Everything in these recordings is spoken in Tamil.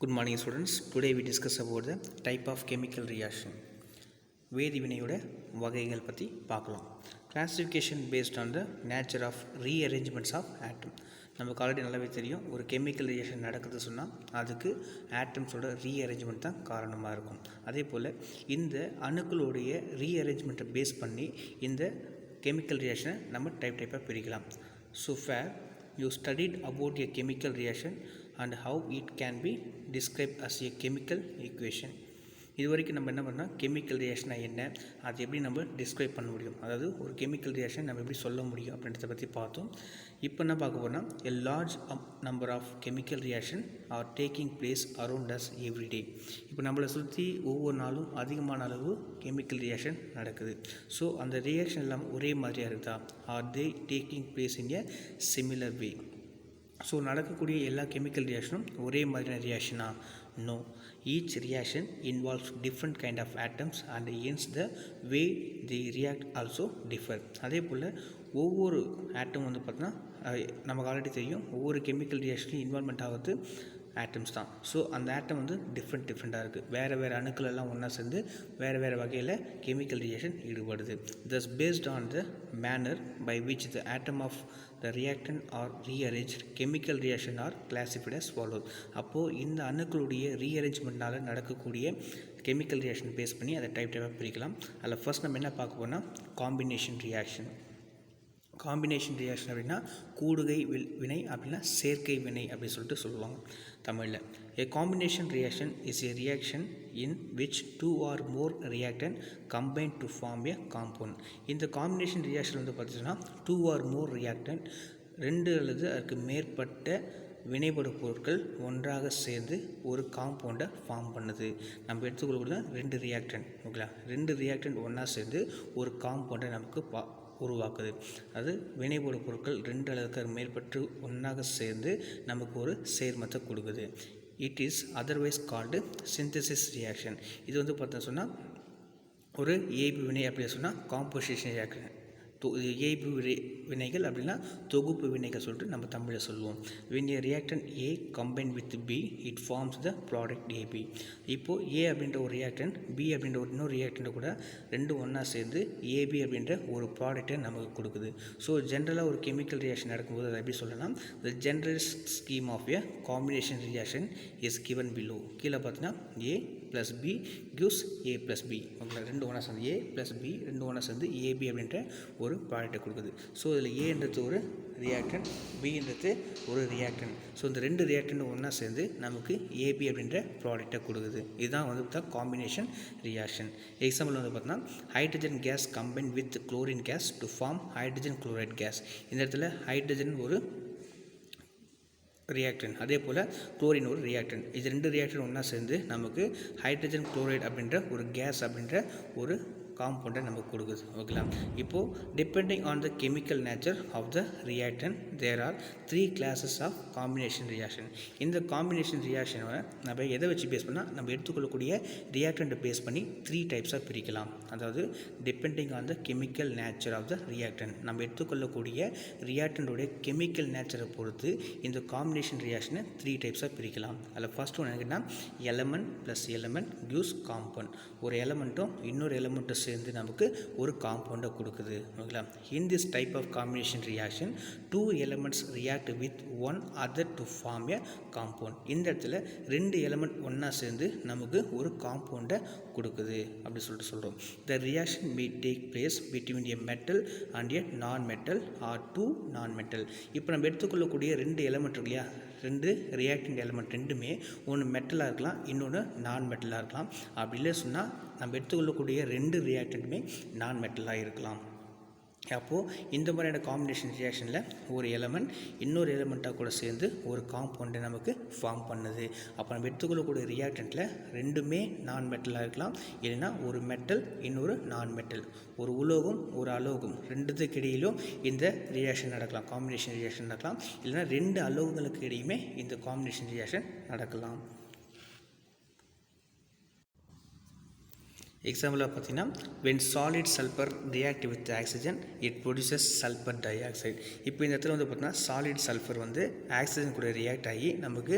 Good morning students. Today we discuss about the type of chemical reaction. வேதி வினையோட வகைகள் பற்றி பார்க்கலாம். Classification based on the nature of rearrangements of atom. நமக்கு ஆல்ரெடி நல்லாவே தெரியும், ஒரு கெமிக்கல் ரியாக்ஷன் நடக்குது சொன்னால் அதுக்கு ஆட்டம்ஸோட ரீஅரேஞ்ச்மெண்ட் தான் காரணமாக இருக்கும். அதே போல் இந்த அணுக்களுடைய ரீஅரேஞ்ச்மெண்ட்டை பேஸ் பண்ணி இந்த கெமிக்கல் ரியாக்ஷனை நம்ம டைப்பாக பிரிக்கலாம். So far you studied about a chemical reaction and how it can be described as a chemical equation. இது வரைக்கும் நம்ம என்ன பண்ணால் கெமிக்கல் ரியாக்ஷனாக என்ன, அது எப்படி நம்ம டிஸ்கிரைப் பண்ண முடியும், அதாவது ஒரு கெமிக்கல் ரியாக்ஷன் நம்ம எப்படி சொல்ல முடியும் அப்படின்றத பற்றி பார்த்தோம். இப்போ என்ன பார்க்க போனால் a large number of chemical reaction are taking place around us every day. இப்போ நம்மளை சுற்றி ஒவ்வொரு நாளும் அதிகமான அளவு கெமிக்கல் ரியாக்ஷன் நடக்குது. ஸோ அந்த ரியாக்ஷன் எல்லாம் ஒரே மாதிரியாக இருக்குதா, are they taking place in a similar way? So நடக்கக்கூடிய எல்லா கெமிக்கல் ரியாக்ஷனும் ஒரே மாதிரியான ரியாக்ஷனா? No. Each reaction involves different kind of atoms and hence the way they react also differ. அதே போல் ஒவ்வொரு ஆட்டம் வந்து பார்த்தோன்னா நமக்கு ஆல்ரெடி தெரியும், ஒவ்வொரு கெமிக்கல் ரியாக்ஷன்லையும் இன்வால்மெண்ட் ஆகிறது ஆட்டம்ஸ் தான். ஸோ அந்த ஆட்டம் வந்து டிஃப்ரெண்ட்டாக இருக்குது. வேறு அணுக்கள் எல்லாம் ஒன்றா சேர்ந்து வேறு வகையில் கெமிக்கல் ரியாக்ஷன் ஈடுபடுது. thus based on the manner by which the atom of the reactant are rearranged, chemical reaction are classified as follows. அப்போது இந்த அணுக்களுடைய ரீஅரேஞ்ச்மெண்ட்னால நடக்கக்கூடிய கெமிக்கல் ரியாக்ஷன் பேஸ் பண்ணி அதை டைப்பாக பிரிக்கலாம். அதில் ஃபர்ஸ்ட் நம்ம என்ன பார்க்க போனால் காம்பினேஷன் ரியாக்ஷன். காம்பினேஷன் ரியாக்ஷன் அப்படின்னா கூடுகை வினை அப்படின்னா சேர்க்கை வினை அப்படின்னு சொல்லிட்டு சொல்லுவாங்க தமிழில். A combination reaction is a reaction in which two or more reactant combine to form a compound. இந்த காம்பினேஷன் ரியாக்ஷன் வந்து பார்த்தீங்கன்னா டூ ஆர் மோர் ரியாக்டன்ட், ரெண்டு அல்லது அதுக்கு மேற்பட்ட வினைபடு பொருட்கள் ஒன்றாக சேர்ந்து ஒரு காம்பவுண்டை ஃபார்ம் பண்ணுது. நம்ம எடுத்துக்கொள்ளக்கூடிய ரெண்டு ரியாக்டன்ட், ஓகேங்களா, ரெண்டு ரியாக்டன்ட் ஒன்றா சேர்ந்து ஒரு காம்பவுண்டை நமக்கு உருவாக்குது. அது வினைபடு பொருட்கள் ரெண்டு அளவுக்கு மேற்பட்டு ஒன்றாக சேர்ந்து நமக்கு ஒரு சேர்மத்தை கொடுக்குது. It is otherwise called synthesis reaction. இது வந்து பார்த்தோம்னா சொன்னால் ஒரு ஏபி வினை அப்படின்னு சொன்னால் காம்போசிஷன் ரியாக்ஷன். ஏபி வினைகள் அப்படின்னா தொகுப்பு வினைகள் சொல்லிட்டு நம்ம தமிழில் சொல்லுவோம். when a reactant A combine with B it forms the product AB. இப்போது A அப்படின்ற ஒரு ரியாக்டன்ட் B அப்படின்ற ஒரு இன்னொரு ரியாக்டண்ட்டை கூட ரெண்டு ஒன்றா சேர்ந்து AB அப்படின்ற ஒரு ப்ராடக்டை நமக்கு கொடுக்குது. ஸோ ஜென்ரலாக ஒரு கெமிக்கல் ரியாக்ஷன் நடக்கும்போது அதை எப்படி சொல்லலாம், the general scheme of a combination reaction is given below. கீழே பார்த்தீங்கன்னா A + B gives A + B. Okay, ரெண்டு ஒன்றா சேர்ந்து A + B ரெண்டு ஒன்றா சேர்ந்து AB அப்படின்ற ஒரு ப்ராடக்டை கொடுக்குது. ஸோ இதில் ஏன்றது ஒரு ரியாக்டன்ட், பின்றது ஒரு ரியாக்டன்ட். ஸோ இந்த ரெண்டு ரியாக்டன்ட் ஒன்றா சேர்ந்து நமக்கு ஏபி அப்படின்ற ப்ராடக்டை கொடுக்குது. இதுதான் வந்து பார்த்தா காம்பினேஷன் ரியாக்ஷன். எக்ஸாம்பிள் வந்து பார்த்தோன்னா hydrogen gas combine with chlorine gas to form hydrogen chloride gas. இந்த இடத்துல ஹைட்ரஜன் ஒரு ரியாக்டன்ட், அதே போல் குளோரின் ஒரு ரியாக்டன்ட். இது ரெண்டு ரியாக்டன்ட் ஒன்றா சேர்ந்து நமக்கு ஹைட்ரஜன் குளோரைட் அப்படின்ற ஒரு கேஸ் அப்படின்ற ஒரு காம்பவுண்டை நமக்கு கொடுக்குது. ஓகேங்களா, இப்போது depending on the chemical nature of the reactant there are 3 classes of combination reaction. இந்த காம்பினேஷன் ரியாக்ஷனை நம்ம எதை வச்சு பேஸ் பண்ணால் நம்ம எடுத்துக்கொள்ளக்கூடிய ரியாக்டண்ட்டை பேஸ் பண்ணி 3 டைப்ஸாக பிரிக்கலாம். அதாவது depending on the chemical nature of the reactant, நம்ம எடுத்துக்கொள்ளக்கூடிய ரியாக்டண்ட்டுடைய கெமிக்கல் நேச்சரை பொறுத்து இந்த காம்பினேஷன் ரியாக்ஷனை 3 டைப்ஸாக பிரிக்கலாம். அதில் ஃபர்ஸ்ட் ஒன்று என்னன்னா element plus element gives compound. ஒரு எலமெண்ட்டும் இன்னொரு எலமெண்ட்டும் சேர்ந்து நமக்கு ஒரு காம்பவுண்டை கொடுக்குது. ஓகேங்களா, in this type of combination reaction 2 elements react with one other to form a compound. இந்த இடத்துல ரெண்டு எலமெண்ட் ஒன்றா சேர்ந்து நமக்கு ஒரு காம்பவுண்டை கொடுக்குது அப்படி சொல்லிட்டு சொல்கிறோம். The reaction may take place between a metal and a non-metal or two non-metal. இப்போ நம்ம எடுத்துக்கொள்ளக்கூடிய ரெண்டு எலமெண்ட் இருக்கு இல்லையா, ரெண்டு ரியாக்டிங் எலமெண்ட் ரெண்டுமே ஒன்று மெட்டலாக இருக்கலாம், இன்னொன்று நான் மெட்டலாக இருக்கலாம். அப்படி இல்லை சொன்னால் நம்ம எடுத்துக்கொள்ளக்கூடிய ரெண்டு ரியாக்டண்ட்டுமே நான் மெட்டலாக இருக்கலாம். அப்போது இந்த மாதிரியான காம்பினேஷன் ரியாக்ஷனில் ஒரு எலமெண்ட் இன்னொரு எலமெண்ட்டாக கூட சேர்ந்து ஒரு காம்பவுண்டை நமக்கு ஃபார்ம் பண்ணுது. அப்போ நம்ம எடுத்துக்கொள்ளக்கூடிய ரியாக்டண்ட்டில் ரெண்டுமே நான் மெட்டலாக இருக்கலாம், இல்லைன்னா ஒரு மெட்டல் இன்னொரு நான் மெட்டல், ஒரு உலோகம் ஒரு அலோகம் ரெண்டுத்துக்கு இடையிலும் இந்த ரியாக்ஷன் நடக்கலாம், காம்பினேஷன் ரியாக்ஷன் நடக்கலாம். இல்லைன்னா ரெண்டு அலோகங்களுக்கு இடையுமே இந்த காம்பினேஷன் ரியாக்ஷன் நடக்கலாம். எக்ஸாம்பிளாக பார்த்தீங்கன்னா when solid sulfur react with oxygen it produces sulfur dioxide. இப்போ இந்த இடத்துல வந்து பார்த்தீங்கன்னா சாலிட் சல்ஃபர் வந்து ஆக்சிஜன் கூட ரியாக்ட் ஆகி நமக்கு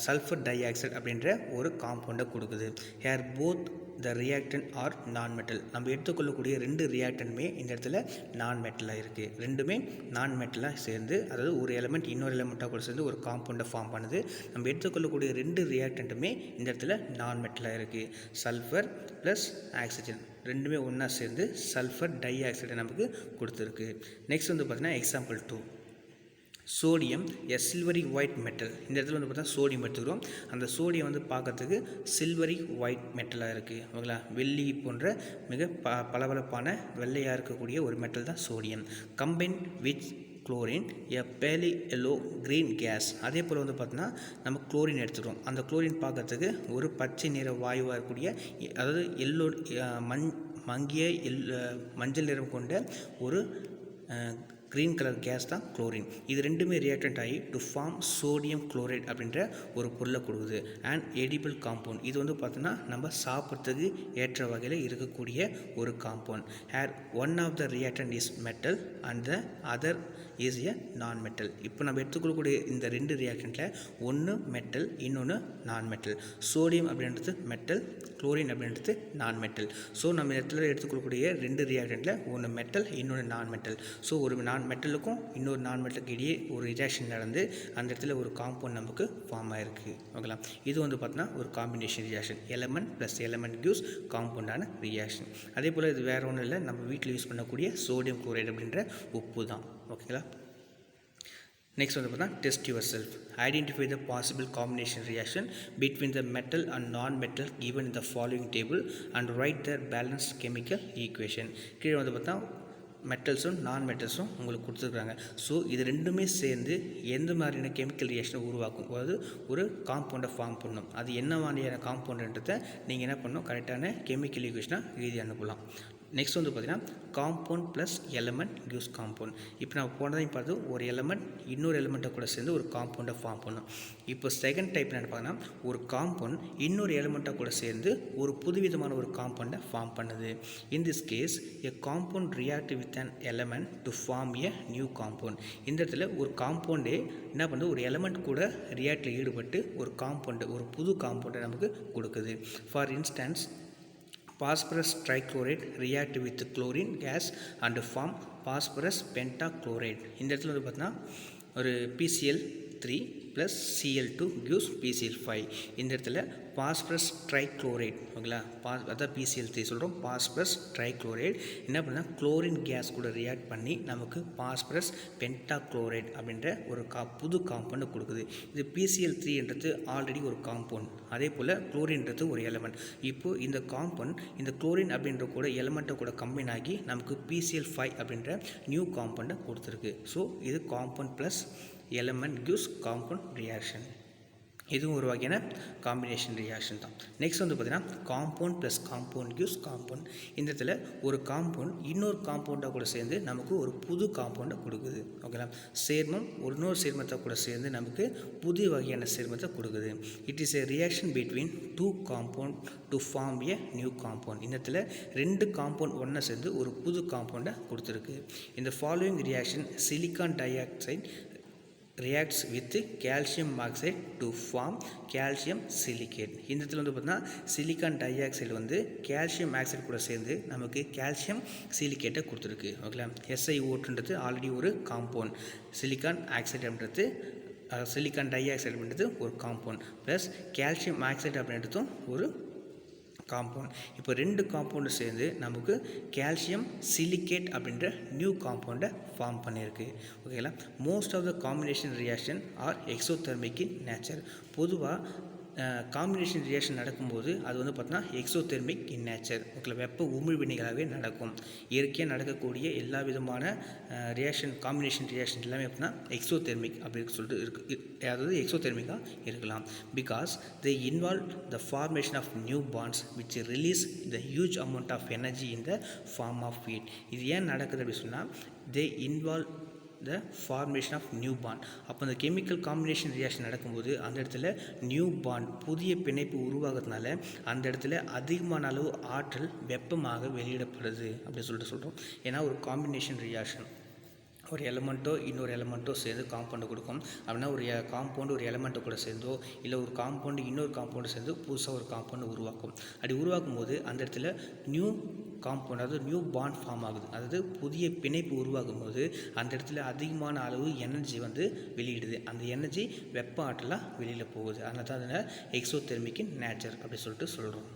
சல்ஃபர் டை ஆக்சைடு அப்படின்ற ஒரு காம்பவுண்டை கொடுக்குது. Here both the reactant are non metal. நம்ம எடுத்துக்கொள்ளக்கூடிய ரெண்டு ரியாக்டன்ட்மே இந்த இடத்துல நான் மெட்டலாக இருக்குது. ரெண்டுமே நான் மெட்டலாக சேர்ந்து, அதாவது ஒரு எலமெண்ட் இன்னொரு எலமெண்ட்டாக கூட சேர்ந்து ஒரு காம்பவுண்டை ஃபார்ம் பண்ணுது. நம்ம எடுத்துக்கொள்ளக்கூடிய ரெண்டு ரியாக்டன்ட்டுமே இந்த இடத்துல நான் மெட்டலாக இருக்குது. சல்ஃபர் ப்ளஸ் ஆக்சிஜன் ரெண்டுமே ஒன்றா சேர்ந்து சல்ஃபர் டை ஆக்சைடை நமக்கு கொடுத்துருக்கு. நெக்ஸ்ட் வந்து பார்த்தீங்கன்னா example 2, sodium silvery white metal. இந்த இடத்துல வந்து பார்த்தா சோடியம் எடுத்துக்கிறோம். அந்த சோடியம் வந்து பார்க்கறதுக்கு சில்வரி ஒயிட் மெட்டலாக இருக்குது. ஓகேங்களா, வெள்ளி போன்ற மிக பளபளப்பான வெள்ளையாக இருக்கக்கூடிய ஒரு மெட்டல் தான் sodium. Combine with chlorine pale yellow green gas. அதே போல் வந்து பார்த்தோன்னா நம்ம குளோரின் எடுத்துக்கிறோம். அந்த குளோரின் பார்க்கறதுக்கு ஒரு பச்சை நிற வாயுவாக இருக்கக்கூடிய, அதாவது எல்லோ மங்கிய மஞ்சள் நிறம் கொண்ட ஒரு க்ரீன் கலர் கேஸ் தான் குளோரின். இது ரெண்டுமே ரியாக்டன்ட் ஆகி டு ஃபார்ம் சோடியம் குளோரைட் அப்படின்ற ஒரு பொருளை கொடுக்குது. And edible compound. இது வந்து பார்த்தோன்னா நம்ம சாப்பிட்றதுக்கு ஏற்ற வகையில் இருக்கக்கூடிய ஒரு compound. Here one of the reactant is metal and the other is a non metal. இப்போ நம்ம எடுத்துக்கொள்ளக்கூடிய இந்த ரெண்டு ரியாக்டன்ட்டில் ஒன்று மெட்டல், இன்னொன்று நான் மெட்டல். சோடியம் அப்படின்றது மெட்டல், குளோரின் அப்படின்றது நான் மெட்டல். ஸோ நம்ம இடத்துல எடுத்துக்கொள்ளக்கூடிய ரெண்டு ரியாக்டன்ட்டில் ஒன்று மெட்டல், இன்னொன்று நான் மெட்டல். ஸோ ஒரு நான் மெட்டலுக்கும் இன்னொரு நான் மெட்டலுக்கு இடையே ஒரு ரியாக்ஷன் நடந்து அந்த இடத்துல ஒரு காம்பவுண்ட் நமக்கு ஃபார்ம் ஆகிருக்கு. ஓகேங்களா, இது வந்து பார்த்தீங்கன்னா ஒரு combination reaction. Element plus element gives காம்பவுண்டான ரியாக்ஷன். அதே போல் இது வேறு ஒன்றும் இல்லை, நம்ம வீட்டில் யூஸ் பண்ணக்கூடிய சோடியம் குளோரைடு அப்படின்ற உப்பு தான். ஓகேங்களா, நெக்ஸ்ட் வந்து பார்த்தா test your self. Identify the possible combination reaction between the metal and நான் metal given in the following table and write their balanced chemical equation. கீழே வந்து பார்த்தா மெட்டல்ஸும் நான் மெட்டல்ஸும் உங்களுக்கு கொடுத்துருக்குறாங்க. ஸோ இது ரெண்டுமே சேர்ந்து எந்த மாதிரியான கெமிக்கல் ரியாக்ஷனை உருவாக்கும், அதாவது ஒரு காம்பவுண்டை ஃபார்ம் பண்ணணும். அது என்ன மாதிரியான காம்பவுண்டுன்றதை நீங்கள் என்ன பண்ணணும், கரெக்டான கெமிக்கல் ஈக்குவேஷனாக எழுதி அனுப்பலாம். நெக்ஸ்ட் வந்து பார்த்திங்கன்னா compound plus element gives compound. இப்போ நம்ம போனதையும் பார்த்து ஒரு எலமெண்ட் இன்னொரு எலமெண்ட்டை கூட சேர்ந்து ஒரு காம்பவுண்டை ஃபார்ம் பண்ணணும். இப்போ செகண்ட் டைப் என்ன பார்த்தீங்கன்னா ஒரு காம்பவுண்ட் இன்னொரு எலமெண்ட்டை கூட சேர்ந்து ஒரு புதுவிதமான ஒரு காம்பவுண்டை ஃபார்ம் பண்ணுது. In this case a compound react with an element to form a new compound. இந்த இடத்துல ஒரு காம்பவுண்டே என்ன பண்ணுது, ஒரு எலமெண்ட் கூட ரியாக்டில் ஈடுபட்டு ஒரு காம்பவுண்டு, ஒரு புது காம்பவுண்டை நமக்கு கொடுக்குது. For instance phosphorus trichloride react with chlorine gas and form phosphorus pentachloride. இந்த இடத்துல வந்து பார்த்தீங்கன்னா ஒரு PCl3 + Cl2 gives PCl5. இந்த இடத்துல பாஸ்பரஸ் ட்ரைக்ளோரைட், ஓகேங்களா, அதான் PCl3 சொல்கிறோம். பாஸ்பரஸ் ட்ரைக்ளோரைட் என்ன பண்ணால் குளோரின் கேஸ் கூட ரியாக்ட் பண்ணி நமக்கு பாஸ்பரஸ் பென்டாக்ளோரைட் அப்படின்ற ஒரு புது காம்பவுண்டை கொடுக்குது. இது PCl3ன்றது ஆல்ரெடி ஒரு காம்பவுண்ட், அதே போல் குளோரின்றது ஒரு எலமெண்ட். இப்போது இந்த காம்பவுண்ட் இந்த குளோரின் அப்படின்ற கூட எலமெண்ட்டை கூட கம்பைன் ஆகி நமக்கு PCl5 அப்படின்ற நியூ காம்பவுண்டை கொடுத்துருக்கு. ஸோ இது compound plus element gives compound reaction. இதுவும் ஒரு வகையான காம்பினேஷன் ரியாக்ஷன் தான். நெக்ஸ்ட் வந்து பார்த்திங்கன்னா compound plus compound gives compound. இந்த இடத்துல ஒரு காம்பவுண்ட் இன்னொரு காம்பவுண்டை கூட சேர்ந்து நமக்கு ஒரு புது காம்பவுண்டை கொடுக்குது. ஓகேங்களா, சேர்மம் ஒரு இன்னொரு சேர்மத்தை கூட சேர்ந்து நமக்கு புது வகையான சேர்மத்தை கொடுக்குது. It is a reaction between two compound to form a new compound. இந்த இடத்துல ரெண்டு காம்பவுண்ட் ஒன்றா சேர்ந்து ஒரு புது காம்பவுண்டை கொடுத்துருக்கு. இந்த following reaction silicon di oxide reacts with calcium oxide to form calcium silicate. இந்த இடத்துல வந்து பார்த்தீங்கன்னா சிலிக்கான் டை ஆக்சைடு வந்து கால்சியம் ஆக்சைடு கூட சேர்ந்து நமக்கு கால்சியம் சிலிக்கேட்டை கொடுத்துருக்கு. ஓகேங்களா, SiO2ன்றது ஆல்ரெடி ஒரு காம்பவுண்ட், சிலிக்கான் ஆக்சைடு அப்படின்றது சிலிக்கான் டை ஆக்சைடு அப்படின்றது ஒரு காம்பவுண்ட், ப்ளஸ் கால்சியம் ஆக்சைடு அப்படின்றதும் ஒரு காம்பவுண்ட். இப்போ ரெண்டு காம்பவுண்டு சேர்ந்து நமக்கு கால்சியம் சிலிக்கேட் அப்படின்ற நியூ காம்பவுண்டை ஃபார்ம் பண்ணியிருக்கு. ஓகேங்களா, most of the combination reaction are exothermic in nature. பொதுவாக காம்பினேஷன் ரியாக்ஷன் நடக்கும்போது அது வந்து பார்த்தீங்கன்னா எக்ஸோதெர்மிக் இன் நேச்சர். ஓகே, வெப்ப உமிழ்வினைகளாகவே நடக்கும். இயற்கையாக நடக்கக்கூடிய எல்லா விதமான ரியாக்ஷன் காம்பினேஷன் ரியாக்ஷன் எல்லாமே அப்படின்னா எக்ஸோதெர்மிக் அப்படின்னு சொல்லிட்டு இருக்குது, அதாவது எக்ஸோதெர்மிக்காக இருக்கலாம். Because they involve the formation of new bonds which release the huge amount of energy in the form of heat. இது ஏன் நடக்குது அப்படின்னு சொன்னால் they involve the formation of new bond. அப்போ அந்த கெமிக்கல் காம்பினேஷன் ரியாக்ஷன் நடக்கும்போது அந்த இடத்துல நியூ பாண்ட் புதிய பிணைப்பு உருவாகிறதுனால அந்த இடத்துல அதிகமான அளவு ஆற்றல் வெப்பமாக வெளியிடப்படுது அப்படின்னு சொல்கிறோம். ஏன்னா ஒரு காம்பினேஷன் ரியாக்ஷன் ஒரு எலமெண்ட்டோ இன்னொரு எலமெண்ட்டோ சேர்ந்து காம்பவுண்டு கொடுக்கும். அப்படின்னா ஒரு காம்பவுண்டு ஒரு எலமெண்ட்டை கூட சேர்ந்தோ இல்லை ஒரு காம்பவுண்டு இன்னொரு காம்பவுண்டு சேர்ந்து புதுசாக ஒரு காம்பவுண்டு உருவாக்கும். அப்படி உருவாக்கும் போது அந்த இடத்துல நியூ காம்பவுண்ட், அதாவது நியூ பாண்ட் ஃபார்ம் ஆகுது. அதாவது புதிய பிணைப்பு உருவாகும் போது அந்த இடத்துல அதிகமான அளவு எனர்ஜி வெளியிடுது. அந்த எனர்ஜி வெப்ப ஆற்றலாக வெளியில் போகுது. அதனால தான் அதில் எக்ஸோதெர்மிக் இன் நேச்சர் அப்படி சொல்லிட்டு சொல்கிறோம்.